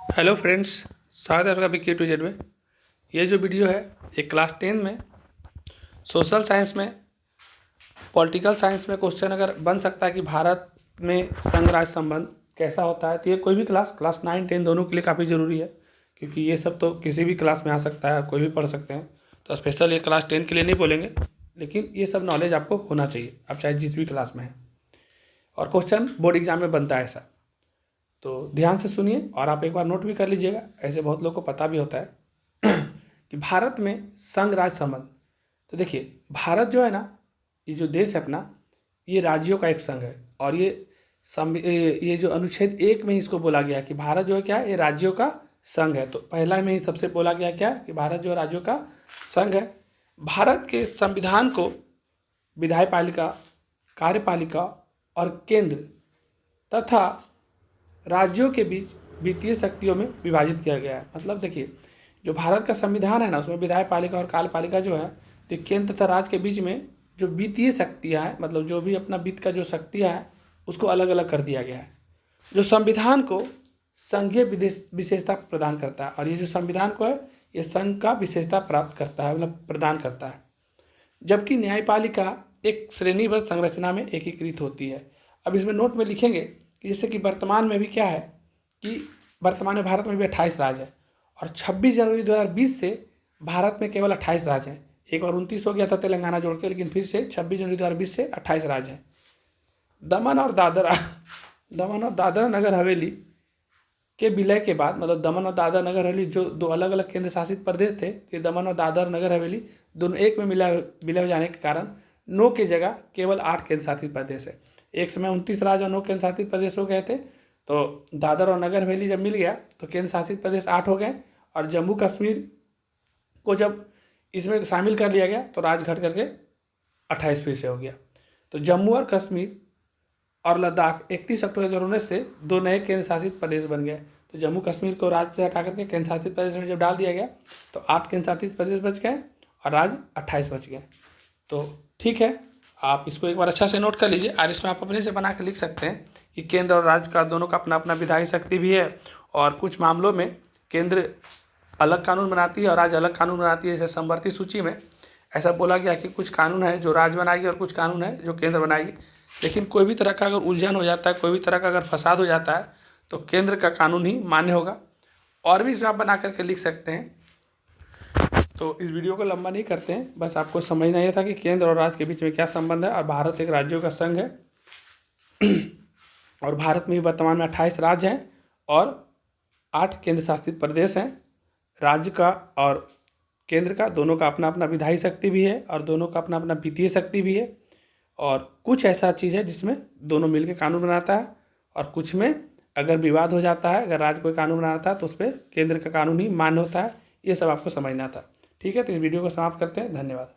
Hello friends, स्वागत है आपका विक्की टू जेड में। ये जो वीडियो है ये क्लास 10 में सोशल साइंस में पॉलिटिकल साइंस में क्वेश्चन अगर बन सकता है कि भारत में संघ राज्य संबंध कैसा होता है, तो ये कोई भी क्लास 9 10 दोनों के लिए काफ़ी ज़रूरी है, क्योंकि ये सब तो किसी भी क्लास में आ सकता है, कोई भी पढ़ सकते हैं। तो स्पेशल ये क्लास 10 के लिए नहीं बोलेंगे, लेकिन ये सब नॉलेज आपको होना चाहिए, आप चाहे जिस भी क्लास में हैं। और क्वेश्चन बोर्ड एग्जाम में बनता है ऐसा, तो ध्यान से सुनिए और आप एक बार नोट भी कर लीजिएगा। ऐसे बहुत लोगों को पता भी होता है कि भारत में संघ राज्य संबंध। तो देखिए, भारत जो है ना, ये जो देश है अपना, ये राज्यों का एक संघ है। और ये जो अनुच्छेद 1 में इसको बोला गया कि भारत जो है क्या है, ये राज्यों का संघ है। तो पहला में ही सबसे बोला गया क्या कि भारत जो है राज्यों का संघ है। भारत के संविधान को विधायपालिका, कार्यपालिका और केंद्र तथा राज्यों के बीच वित्तीय शक्तियों में विभाजित किया गया है। मतलब देखिए, जो भारत का संविधान है ना, उसमें विधायपालिका और कार्यपालिका जो है, तो केंद्र तथा राज्य के बीच में जो वित्तीय शक्तियाँ हैं, मतलब जो भी अपना वित्त का जो शक्तियाँ हैं, उसको अलग अलग कर दिया गया है, जो संविधान को संघीय विशेषता प्रदान करता है। और ये जो संविधान को है, ये संघ का विशेषता प्राप्त करता है, मतलब प्रदान करता है। जबकि न्यायपालिका एक श्रेणीबद्ध संरचना में एकीकृत होती है। अब इसमें नोट में लिखेंगे कि जैसे कि वर्तमान में भी क्या है कि वर्तमान में भारत में भी 28 राज्य है, और 26 जनवरी 2020 से भारत में केवल 28 राज्य हैं। एक बार 29 हो गया था तेलंगाना जोड़ के, लेकिन फिर से 26 जनवरी 2020 से 28 राज्य हैं। दमन और दादरा नगर हवेली के विलय के बाद, मतलब दमन और दादरा नगर हवेली जो दो अलग अलग केंद्र शासित प्रदेश थे, ये दमन और दादरा नगर हवेली दोनों एक में विलय हो जाने के कारण 9 की जगह केवल 8 केंद्र शासित प्रदेश है। एक समय 29 राज्य और 9 केंद्र शासित प्रदेश हो गए थे। तो दादर और नगर हवेली जब मिल गया तो केंद्र शासित प्रदेश 8 हो गए, और जम्मू कश्मीर को जब इसमें शामिल कर लिया गया तो राज्य घट करके 28 फिर से हो गया। तो जम्मू और कश्मीर और लद्दाख 31 अक्टूबर 2019 से 2 नए केंद्र शासित प्रदेश बन गए। तो जम्मू कश्मीर को राज्य से हटा करके केंद्र शासित प्रदेश में जब डाल दिया गया तो 8 केंद्र शासित प्रदेश बच गए और राज्य 28 बच गए। तो ठीक है, आप इसको एक बार अच्छा से नोट कर लीजिए, और इसमें आप अपने से बना के लिख सकते हैं कि केंद्र और राज्य का दोनों का अपना अपना विधायी शक्ति भी है, और कुछ मामलों में केंद्र अलग कानून बनाती है और राज्य अलग कानून बनाती है। जैसे समवर्ती सूची में ऐसा बोला गया कि कुछ कानून है जो राज्य बनाएगी और कुछ कानून है जो केंद्र बनाएगी। लेकिन कोई भी तरह का अगर उलझन हो जाता है, कोई भी तरह का अगर फसाद हो जाता है, तो केंद्र का कानून ही मान्य होगा। और भी इसमें आप बना करके लिख सकते हैं। तो इस वीडियो को लंबा नहीं करते हैं, बस आपको समझना यह था कि केंद्र और राज्य के बीच में क्या संबंध है। और भारत एक राज्यों का संघ है और भारत में वर्तमान में 28 राज्य हैं और 8 केंद्र शासित प्रदेश हैं। राज्य का और केंद्र का दोनों का अपना अपना विधायी शक्ति भी है, और दोनों का अपना अपना वित्तीय शक्ति भी है। और कुछ ऐसा चीज़ है जिसमें दोनों मिलकर कानून बनाता है, और कुछ में अगर विवाद हो जाता है, अगर राज्य कोई कानून बनाता है तो उस पर केंद्र का कानून ही मान्य होता है। ये सब आपको समझना था। ठीक है, तो इस वीडियो को समाप्त करते हैं। धन्यवाद।